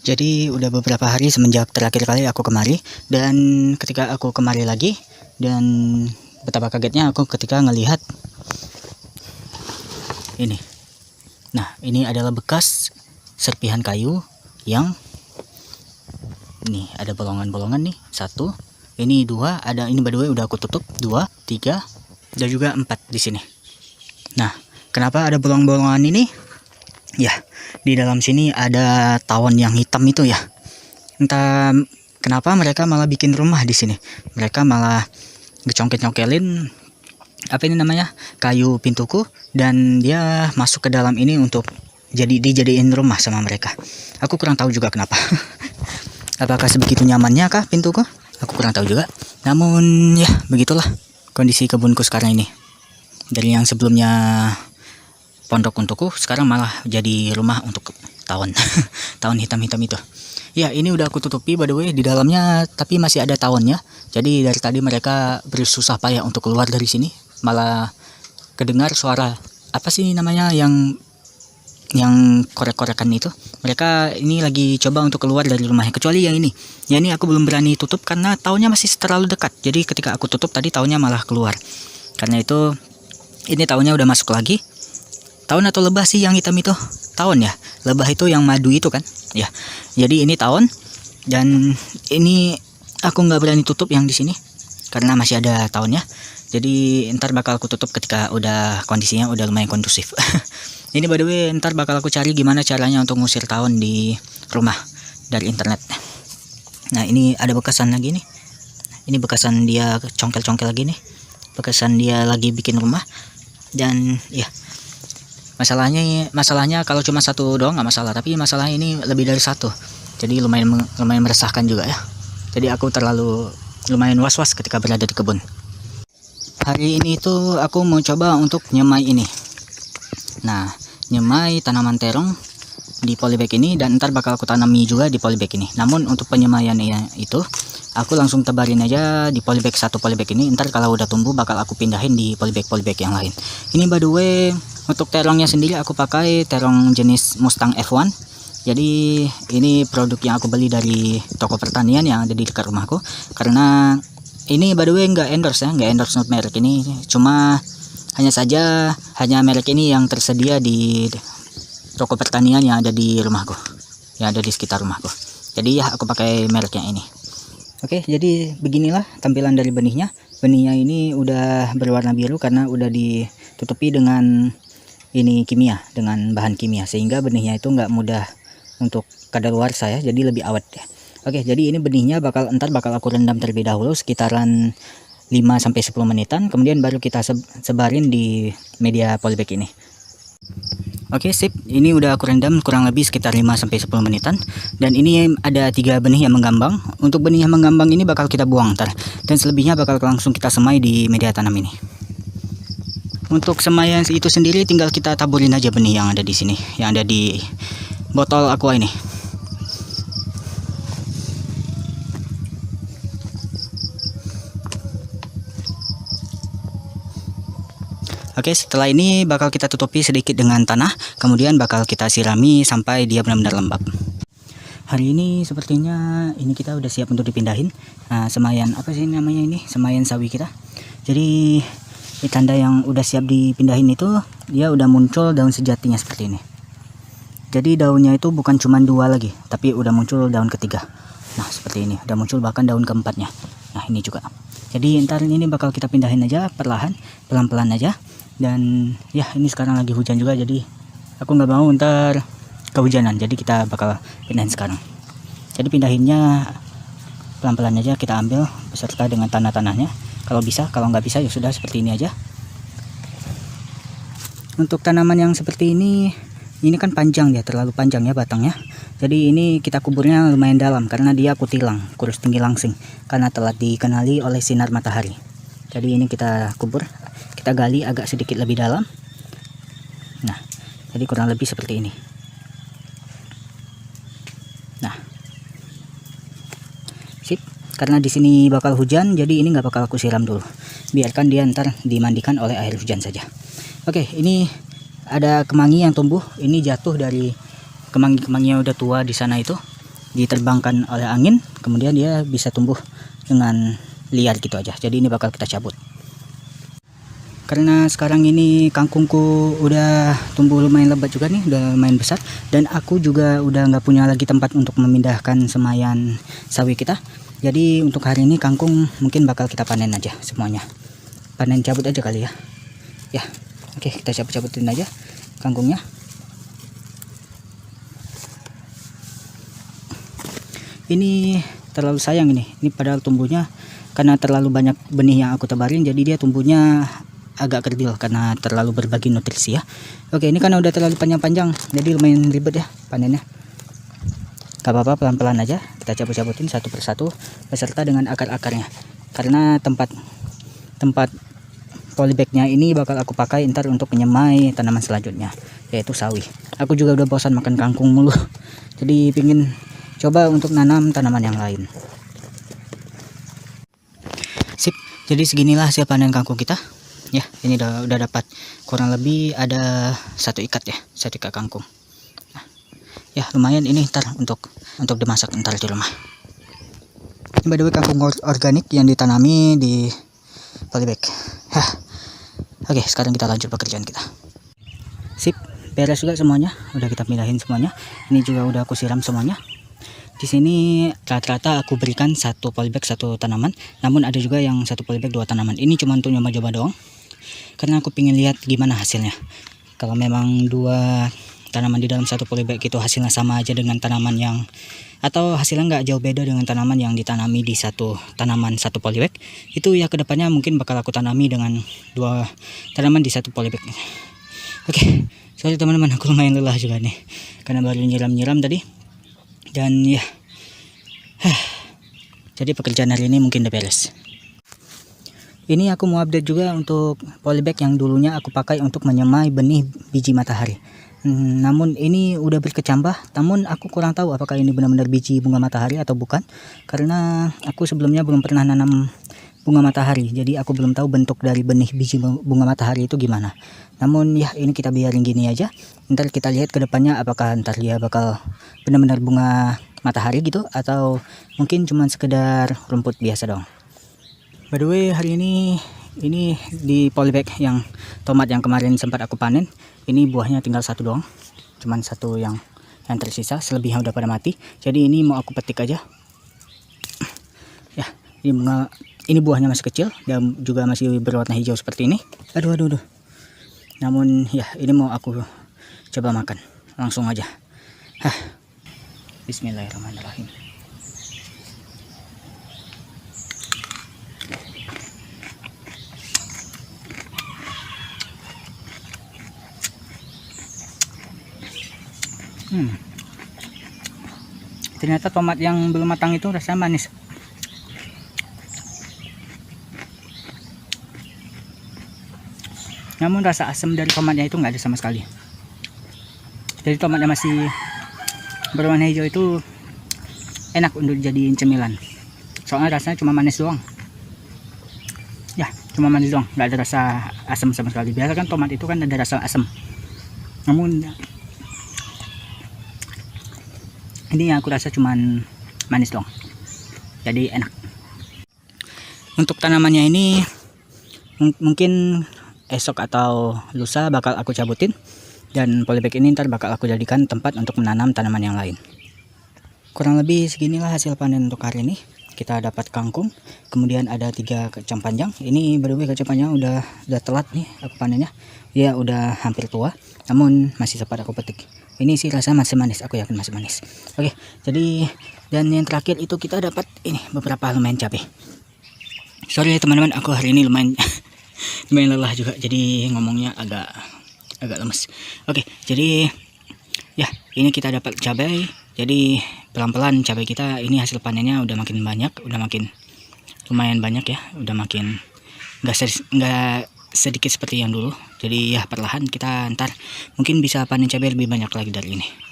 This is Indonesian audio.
Jadi udah beberapa hari semenjak terakhir kali aku kemari, dan ketika aku kemari lagi, dan betapa kagetnya aku ketika ngelihat ini. Nah, ini adalah bekas serpihan kayu yang ini ada bolongan-bolongan nih. 1, ini 2, ada ini by the way udah aku tutup. 2, 3, dan juga 4 di sini. Nah, kenapa ada bolong-bolongan ini? Ya, di dalam sini ada tawon yang hitam itu ya. Entah kenapa mereka malah bikin rumah di sini. Mereka malah ngecongkel-congkelin apa ini namanya, kayu pintuku, dan dia masuk ke dalam ini untuk dijadiin rumah sama mereka. Aku kurang tahu juga kenapa. Apakah sebegitu nyamannya kah pintuku? Aku kurang tahu juga. Namun ya begitulah kondisi kebunku sekarang ini. Dari yang sebelumnya pondok untukku, sekarang malah jadi rumah untuk tawon. Tawon hitam-hitam itu. Ya, ini udah aku tutupi by the way di dalamnya, tapi masih ada tawonnya. Jadi dari tadi mereka bersusah payah untuk keluar dari sini. Malah kedengar suara apa sih namanya yang korek-korekan itu. Mereka ini lagi coba untuk keluar dari rumahnya. Kecuali yang ini. Ya, ini aku belum berani tutup karena tawonnya masih terlalu dekat. Jadi ketika aku tutup tadi tawonnya malah keluar. Karena itu ini tawonnya udah masuk lagi. Tawon atau lebah sih yang hitam itu? Tawon ya. Lebah itu yang madu itu kan? Ya. Jadi ini tawon, dan ini aku nggak berani tutup yang di sini karena masih ada tawonnya. Jadi ntar bakal aku tutup ketika udah kondisinya udah lumayan kondusif. Ini by the way ntar bakal aku cari gimana caranya untuk ngusir tawon di rumah dari internet. Nah, ini ada bekasan lagi nih. Ini bekasan dia congkel-congkel lagi nih. Bekasan dia lagi bikin rumah. Dan ya, masalahnya kalau cuma satu doang nggak masalah, tapi masalahnya ini lebih dari satu. Jadi lumayan meresahkan juga ya. Jadi aku lumayan was-was ketika berada di kebun. Hari ini tuh aku mau coba untuk nyemai ini. Nah, nyemai tanaman terong di polybag ini, dan ntar bakal aku tanami juga di polybag ini. Namun untuk penyemaiannya itu aku langsung tebarin aja di polybag satu polybag ini. Ntar kalau udah tumbuh bakal aku pindahin di polybag yang lain. Ini by the way untuk terongnya sendiri aku pakai terong jenis Mustang F1. Jadi ini produk yang aku beli dari toko pertanian yang ada di dekat rumahku. Karena ini by the way nggak endorse merek ini, cuma hanya merek ini yang tersedia di toko pertanian yang ada di rumahku, yang ada di sekitar rumahku. Jadi ya aku pakai merek yang ini. Oke, jadi beginilah tampilan dari benihnya. Benihnya ini udah berwarna biru karena udah ditutupi dengan ini kimia, dengan bahan kimia, sehingga benihnya itu nggak mudah untuk kadaluarsa ya, jadi lebih awet ya. Oke, jadi ini benihnya ntar bakal aku rendam terlebih dahulu sekitaran 5-10 menitan, kemudian baru kita sebarin di media polybag ini. Oke, sip. Ini udah aku rendam kurang lebih sekitar 5-10 menitan, dan ini ada 3 benih yang menggambang. Untuk benih yang menggambang ini bakal kita buang ntar, dan selebihnya bakal langsung kita semai di media tanam ini. Untuk semaian itu sendiri tinggal kita taburin aja benih yang ada di sini, yang ada di botol aqua ini. Oke, setelah ini bakal kita tutupi sedikit dengan tanah, kemudian bakal kita sirami sampai dia benar-benar lembab. Hari ini sepertinya ini kita udah siap untuk dipindahin. Semaian apa sih namanya ini? Semaian sawi kita. Jadi tanda yang udah siap dipindahin itu dia udah muncul daun sejatinya seperti ini. Jadi daunnya itu bukan cuma 2 lagi, tapi udah muncul daun ketiga. Nah, seperti ini, udah muncul bahkan daun keempatnya. Nah, ini juga. Jadi ntar ini bakal kita pindahin aja perlahan, pelan-pelan aja. Dan ya, ini sekarang lagi hujan juga, jadi aku nggak mau ntar kehujanan, jadi kita bakal pindahin sekarang. Jadi pindahinnya pelan-pelan aja, kita ambil beserta dengan tanah-tanahnya kalau bisa. Kalau nggak bisa ya sudah, seperti ini aja. Untuk tanaman yang seperti ini kan panjang ya, terlalu panjang ya batangnya. Jadi ini kita kuburnya lumayan dalam karena dia kutilang, kurus tinggi langsing, karena telah dikenali oleh sinar matahari. Jadi ini kita kubur, kita gali agak sedikit lebih dalam. Nah, jadi kurang lebih seperti ini. Nah, sip. Karena di sini bakal hujan, jadi ini nggak bakal aku siram dulu. Biarkan dia ntar dimandikan oleh air hujan saja. Oke, ini ada kemangi yang tumbuh. Ini jatuh dari kemangi-kemangi yang udah tua di sana itu. diterbangkan oleh angin, kemudian dia bisa tumbuh dengan liar gitu aja. Jadi ini bakal kita cabut. Karena sekarang ini kangkungku udah tumbuh lumayan lebat juga nih, udah lumayan besar, dan aku juga udah nggak punya lagi tempat untuk memindahkan semayan sawi kita. Jadi untuk hari ini kangkung mungkin bakal kita panen aja semuanya. Panen cabut aja kali ya. Ya, oke, kita cabut-cabutin aja kangkungnya. Ini terlalu sayang ini padahal tumbuhnya, karena terlalu banyak benih yang aku tebarin, jadi dia tumbuhnya agak kerdil karena terlalu berbagi nutrisi ya. Oke, ini karena udah terlalu panjang-panjang, jadi lumayan ribet ya panennya. Gak apa-apa, pelan-pelan aja kita cabut-cabutin satu persatu beserta dengan akar-akarnya, karena tempat polybagnya ini bakal aku pakai ntar untuk menyemai tanaman selanjutnya, yaitu sawi. Aku juga udah bosan makan kangkung mulu, jadi pingin coba untuk nanam tanaman yang lain. Sip, jadi seginilah hasil panen kangkung kita. Ya, ini udah dapat kurang lebih ada 1 ikat ya, 1 ikat kangkung. Nah, ya lumayan ini ntar untuk dimasak ntar di rumah. Ini by the way kangkung organik yang ditanami di polybag. Oke, sekarang kita lanjut pekerjaan kita. Sip, beres juga semuanya, udah kita pindahin semuanya. Ini juga udah aku siram semuanya. Di sini rata-rata aku berikan 1 polybag 1 tanaman, namun ada juga yang 1 polybag 2 tanaman. Ini cuma untuk nyoba-coba doang, karena aku pengen lihat gimana hasilnya. Kalau memang 2 tanaman di dalam 1 polybag itu hasilnya sama aja dengan tanaman yang, atau hasilnya nggak jauh beda dengan tanaman yang ditanami di 1 tanaman 1 polybag, itu ya kedepannya mungkin bakal aku tanami dengan 2 tanaman di 1 polybag. Oke, sorry teman-teman, aku lumayan lelah juga nih karena baru nyiram-nyiram tadi. Dan ya, jadi pekerjaan hari ini mungkin udah beres. Ini aku mau update juga untuk polybag yang dulunya aku pakai untuk menyemai benih biji matahari. Namun ini udah berkecambah, namun aku kurang tahu apakah ini benar-benar biji bunga matahari atau bukan, karena aku sebelumnya belum pernah nanam bunga matahari, jadi aku belum tahu bentuk dari benih biji bunga matahari itu gimana. Namun ya ini kita biarin gini aja, ntar kita lihat ke depannya apakah ntar dia bakal benar-benar bunga matahari gitu, atau mungkin cuman sekedar rumput biasa dong. By the way, hari ini di polybag yang tomat yang kemarin sempat aku panen, ini buahnya tinggal 1 doang, cuman 1 yang tersisa, selebihnya udah pada mati. Jadi ini mau aku petik aja. Ya, ini buahnya masih kecil dan juga masih berwarna hijau seperti ini. Aduh. Namun ya ini mau aku coba makan langsung aja. Bismillahirrahmanirrahim. Ternyata tomat yang belum matang itu rasanya manis. Namun rasa asam dari tomatnya itu nggak ada sama sekali. Jadi tomatnya masih berwarna hijau itu enak untuk dijadiin cemilan. Soalnya rasanya cuma manis doang. Ya, cuma manis doang, nggak ada rasa asam sama sekali. Biasa kan tomat itu kan ada rasa asam. Namun ini yang aku rasa cuman manis doang, jadi enak. Untuk tanamannya ini mungkin esok atau lusa bakal aku cabutin, dan polybag ini ntar bakal aku jadikan tempat untuk menanam tanaman yang lain. Kurang lebih seginilah hasil panen untuk hari ini. Kita dapat kangkung, kemudian ada 3 kacang panjang. Ini baru kacang panjang udah telat nih aku panennya, dia udah hampir tua, namun masih sempat aku petik. Ini sih rasanya masih manis, aku yakin masih manis. Oke, jadi dan yang terakhir itu kita dapat ini beberapa lumayan cabai. Sorry ya teman-teman, aku hari ini lumayan lelah juga, jadi ngomongnya agak lemes. Oke, jadi ya ini kita dapat cabai. Jadi pelan-pelan cabai kita ini hasil panennya udah makin banyak, udah makin lumayan banyak ya, udah makin nggak sedikit seperti yang dulu. Jadi ya perlahan kita ntar mungkin bisa panen cabai lebih banyak lagi dari ini.